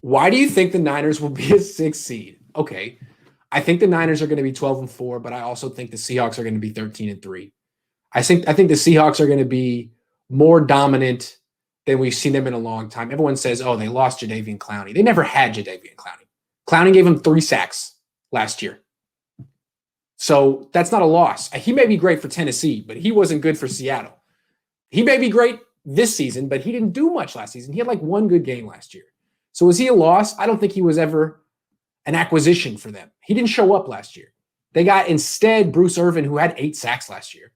Why do you think the Niners will be a 6 seed? Okay. I think the Niners are going to be 12-4, but I also think the Seahawks are going to be 13-3. I think the Seahawks are going to be more dominant than we've seen them in a long time. Everyone says, "Oh, they lost Jadeveon Clowney." They never had Jadeveon Clowney. Clowney gave him 3 sacks last year. So that's not a loss. He may be great for Tennessee, but he wasn't good for Seattle. He may be great this season, but he didn't do much last season. He had like one good game last year. So was he a loss? I don't think he was ever an acquisition for them. He didn't show up last year. They got instead Bruce Irvin, who had 8 sacks last year.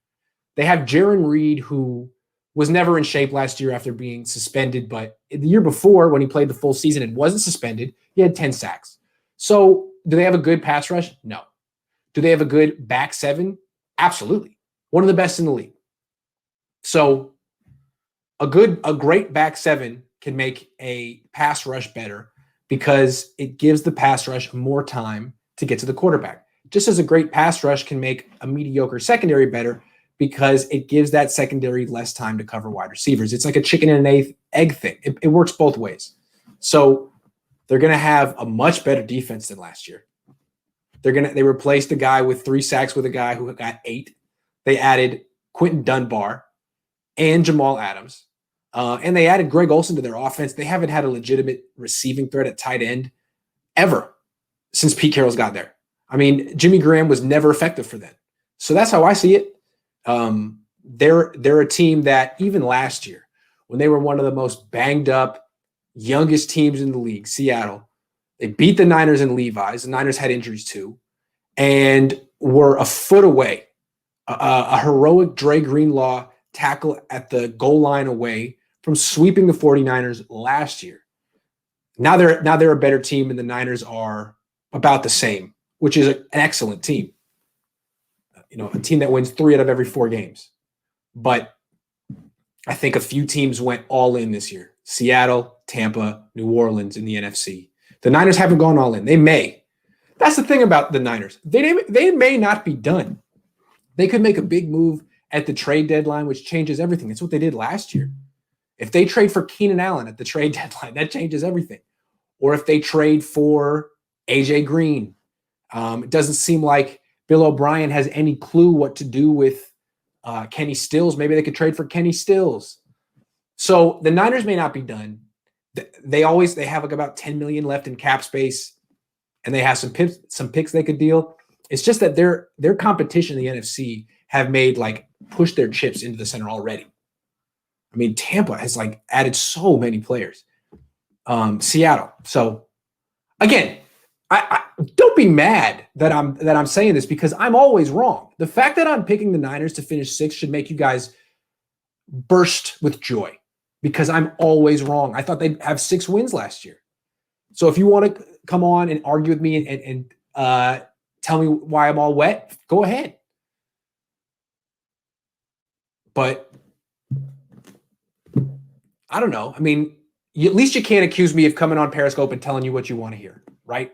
They have Jaron Reed, who was never in shape last year after being suspended, but the year before, when he played the full season and wasn't suspended, he had 10 sacks. So do they have a good pass rush? No. Do they have a good back seven? Absolutely. One of the best in the league. So a great back seven can make a pass rush better because it gives the pass rush more time to get to the quarterback. Just as a great pass rush can make a mediocre secondary better because it gives that secondary less time to cover wide receivers. It's like a chicken and an egg thing. It works both ways. So they're going to have a much better defense than last year. They replaced a guy with 3 sacks with a guy who got 8. They added Quentin Dunbar and Jamal Adams. And they added Greg Olsen to their offense. They haven't had a legitimate receiving threat at tight end ever since Pete Carroll's got there. I mean, Jimmy Graham was never effective for them. So that's how I see it. They're a team that even last year, when they were one of the most banged up, youngest teams in the league, Seattle, they beat the Niners and Levi's. The Niners had injuries too, and were a foot away. A heroic Dre Greenlaw tackle at the goal line away from sweeping the 49ers last year. Now they're a better team, and the Niners are about the same, which is an excellent team. A team that wins 3 out of every 4 games. But I think a few teams went all in this year. Seattle, Tampa, New Orleans in the NFC. The Niners haven't gone all in. They may. That's the thing about the Niners. They may not be done. They could make a big move at the trade deadline, which changes everything. It's what they did last year. If they trade for Keenan Allen at the trade deadline, that changes everything. Or if they trade for AJ Green, it doesn't seem like Bill O'Brien has any clue what to do with Kenny Stills. Maybe they could trade for Kenny Stills. So the Niners may not be done. They have like about $10 million left in cap space, and they have some picks they could deal. It's just that their competition in the NFC have made push their chips into the center already. I mean, Tampa has added so many players. Seattle. So again, I don't be mad that I'm saying this because I'm always wrong. The fact that I'm picking the Niners to finish 6th should make you guys burst with joy because I'm always wrong. I thought they'd have 6 wins last year. So if you want to come on and argue with me and tell me why I'm all wet, go ahead. But I don't know. I mean, at least you can't accuse me of coming on Periscope and telling you what you want to hear, right?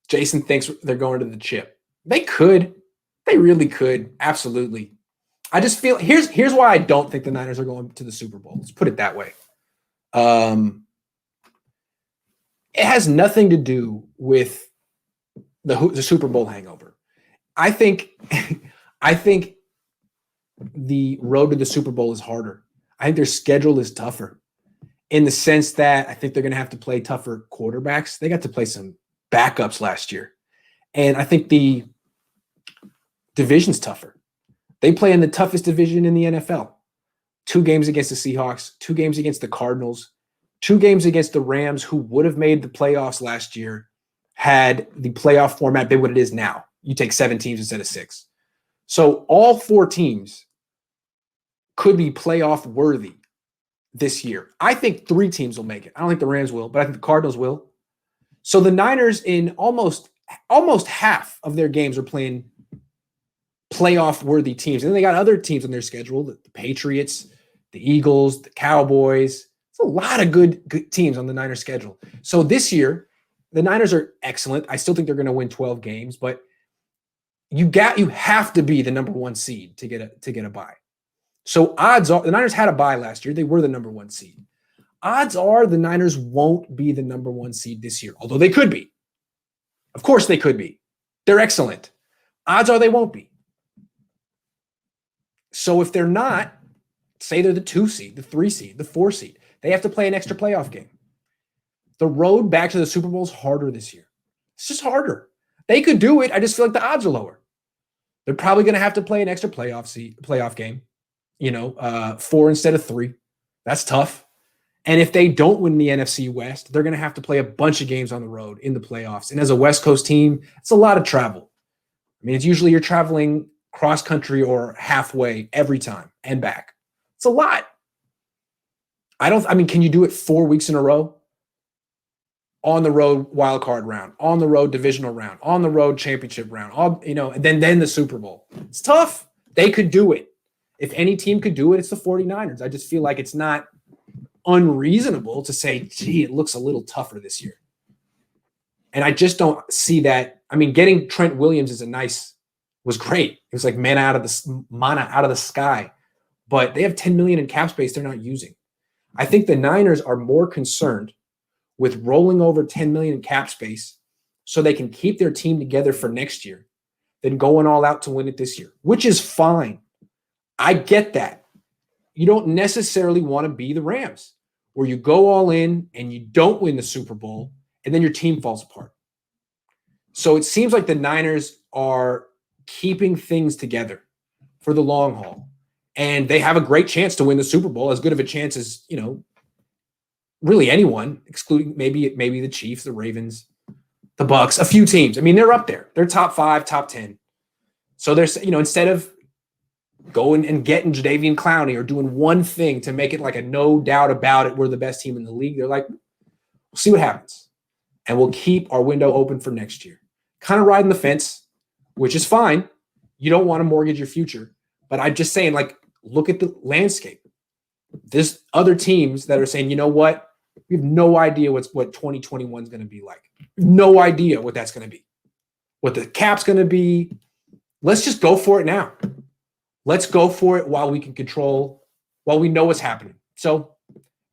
Jason thinks they're going to the chip. They could. They really could. Absolutely. I just feel here's why I don't think the Niners are going to the Super Bowl. Let's put it that way. It has nothing to do with the Super Bowl hangover. I think the road to the Super Bowl is harder. I think their schedule is tougher in the sense that I think they're going to have to play tougher quarterbacks. They got to play some backups last year. And I think the division's tougher. They play in the toughest division in the NFL. 2 games against the Seahawks, 2 games against the Cardinals, 2 games against the Rams, who would have made the playoffs last year had the playoff format been what it is now. You take 7 teams instead of 6. So all 4 teams could be playoff worthy this year. I think 3 teams will make it. I don't think the Rams will, but I think the Cardinals will. So the Niners in almost half of their games are playing playoff worthy teams. And then they got other teams on their schedule, the Patriots, the Eagles, the Cowboys. It's a lot of good teams on the Niners schedule. So this year, the Niners are excellent. I still think they're going to win 12 games, but you have to be the number 1 seed to get a bye. So odds are the Niners had a bye last year. They were the number 1 seed. odds are the Niners won't be the number 1 seed this year, although they could be. Of course they could be. They're excellent. Odds are they won't be. So if they're not, say they're the 2 seed, the 3 seed, the 4 seed, they have to play an extra playoff game. The road back to the Super Bowl is harder this year. It's just harder. They could do it. I just feel like the odds are lower. They're probably going to have to play an extra playoff game, 4 instead of 3. That's tough. And if they don't win the NFC West, they're going to have to play a bunch of games on the road in the playoffs. And as a West Coast team, it's a lot of travel. I mean, it's usually you're traveling cross country or halfway every time and back. It's a lot. Can you do it 4 weeks in a row? On the road wild card round, on the road divisional round, on the road championship round, and then the Super Bowl. It's tough. They could do it. If any team could do it, it's the 49ers. I just feel like it's not unreasonable to say, gee, it looks a little tougher this year. And I just don't see that. I mean, getting Trent Williams was great. It was like mana out of the sky. But they have $10 million in cap space they're not using. I think the Niners are more concerned with rolling over $10 million in cap space so they can keep their team together for next year than going all out to win it this year, which is fine. I get that. You don't necessarily want to be the Rams, where you go all in and you don't win the Super Bowl, and then your team falls apart. So it seems like the Niners are keeping things together for the long haul, and they have a great chance to win the Super Bowl, as good of a chance as, really anyone, excluding maybe the Chiefs, the Ravens, the Bucks, a few teams. I mean, they're up there. They're top 5, top 10. So there's, instead of going and getting Jadeveon Clowney or doing one thing to make it like a no doubt about it, we're the best team in the league, they're like, we'll see what happens. And we'll keep our window open for next year. Kind of riding the fence, which is fine. You don't want to mortgage your future. But I'm just saying, look at the landscape. There's other teams that are saying, you know what? We have no idea what 2021 is going to be like. No idea what that's going to be. What the cap's going to be. Let's just go for it now. Let's go for it while we can control, while we know what's happening. So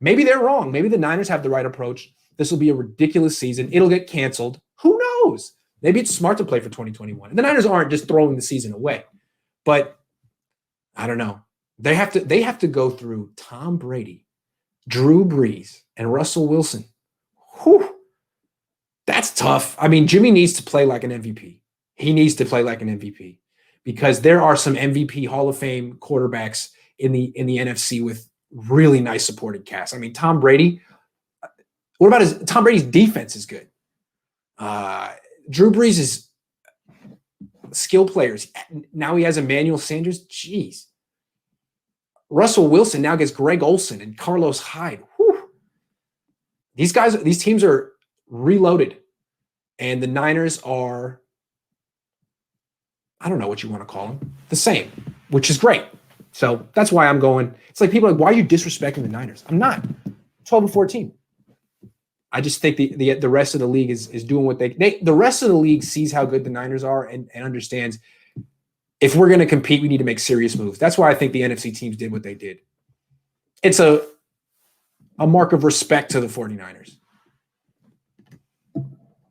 maybe they're wrong. Maybe the Niners have the right approach. This will be a ridiculous season. It'll get canceled. Who knows? Maybe it's smart to play for 2021. And the Niners aren't just throwing the season away. But I don't know. They have to go through Tom Brady, Drew Brees, and Russell Wilson. Whew. That's tough. I mean, Jimmy needs to play like an MVP. He needs to play like an MVP because there are some MVP Hall of Fame quarterbacks in the NFC with really nice supporting cast. I mean, Tom Brady. What about Tom Brady's defense is good. Drew Brees is skill players. Now he has Emmanuel Sanders. Jeez. Russell Wilson now gets Greg Olsen and Carlos Hyde. Whew. These teams are reloaded. And the Niners are, I don't know what you want to call them, the same, which is great. So that's why I'm going. It's like people are like, why are you disrespecting the Niners? I'm not. 12-14. I just think the rest of the league is doing what the rest of the league sees how good the Niners are and understands if we're going to compete, we need to make serious moves. That's why I think the NFC teams did what they did. It's a mark of respect to the 49ers.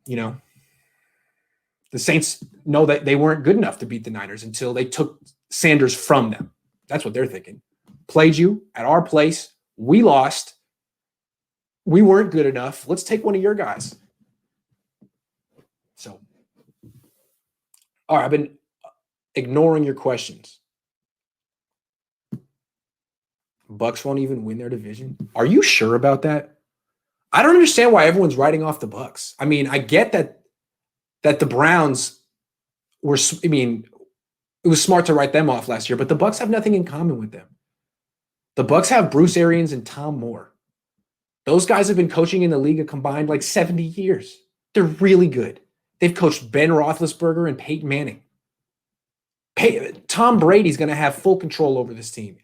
The Saints know that they weren't good enough to beat the Niners until they took Sanders from them. That's what they're thinking. Played you at our place. We lost. We weren't good enough. Let's take one of your guys. So, all right, I've been ignoring your questions. Bucks won't even win their division. Are you sure about that? I don't understand why everyone's writing off the Bucks. I mean, I get that the Browns were. I mean, it was smart to write them off last year, but the Bucks have nothing in common with them. The Bucks have Bruce Arians and Tom Moore. Those guys have been coaching in the league a combined 70 years. They're really good. They've coached Ben Roethlisberger and Peyton Manning. Tom Brady's going to have full control over this team.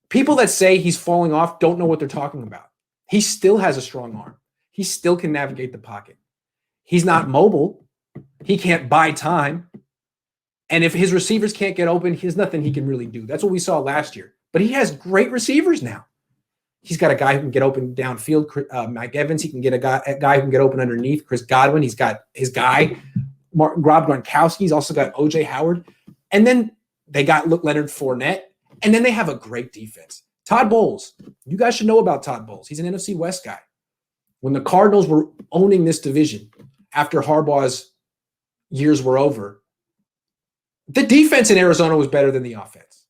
People that say he's falling off don't know what they're talking about. He still has a strong arm. He still can navigate the pocket. He's not mobile. He can't buy time. And if his receivers can't get open, there's nothing he can really do. That's what we saw last year. But he has great receivers now. He's got a guy who can get open downfield. Mike Evans, he can get a guy who can get open underneath. Chris Godwin, he's got his guy. Rob Gronkowski, he's also got O.J. Howard. And then they got Leonard Fournette. And then they have a great defense. Todd Bowles, you guys should know about Todd Bowles. He's an NFC West guy. When the Cardinals were owning this division after Harbaugh's years were over, the defense in Arizona was better than the offense.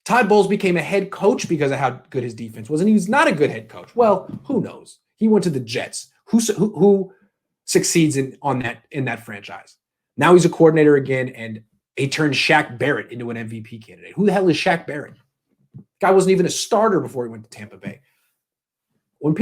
Todd Bowles became a head coach because of how good his defense was, and he was not a good head coach. Well, who knows? He went to the Jets. Who succeeds in that franchise? Now he's a coordinator again, and he turned Shaq Barrett into an MVP candidate. Who the hell is Shaq Barrett? Guy wasn't even a starter before he went to Tampa Bay. When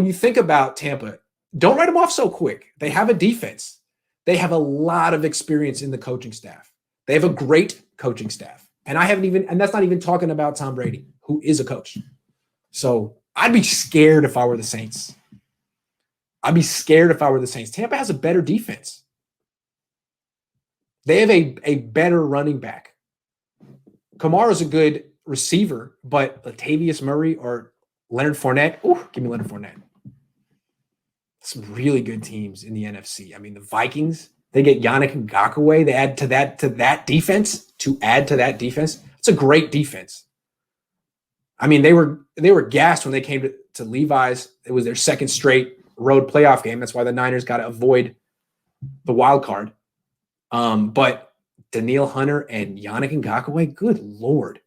you think about Tampa, don't write them off so quick. They have a defense. They have a lot of experience in the coaching staff. They have a great coaching staff. And that's not even talking about Tom Brady, who is a coach. So I'd be scared if I were the Saints. Tampa has a better defense. They have a better running back. Kamara's a good receiver, but Latavius Murray or Leonard Fournette, give me Leonard Fournette. Some really good teams in the NFC. I mean, the Vikings, they get Yannick Ngakoue. They add to that defense. It's a great defense. I mean, they were gassed when they came to Levi's. It was their second straight road playoff game. That's why the Niners got to avoid the wild card. But Danielle Hunter and Yannick Ngakoue, good Lord.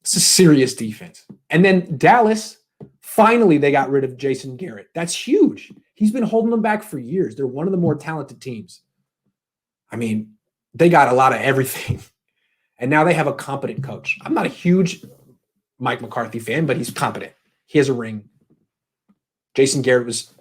It's a serious defense. And then Dallas, finally, they got rid of Jason Garrett. That's huge. He's been holding them back for years. They're one of the more talented teams. I mean, they got a lot of everything. And now they have a competent coach. I'm not a huge Mike McCarthy fan, but he's competent. He has a ring. Jason Garrett was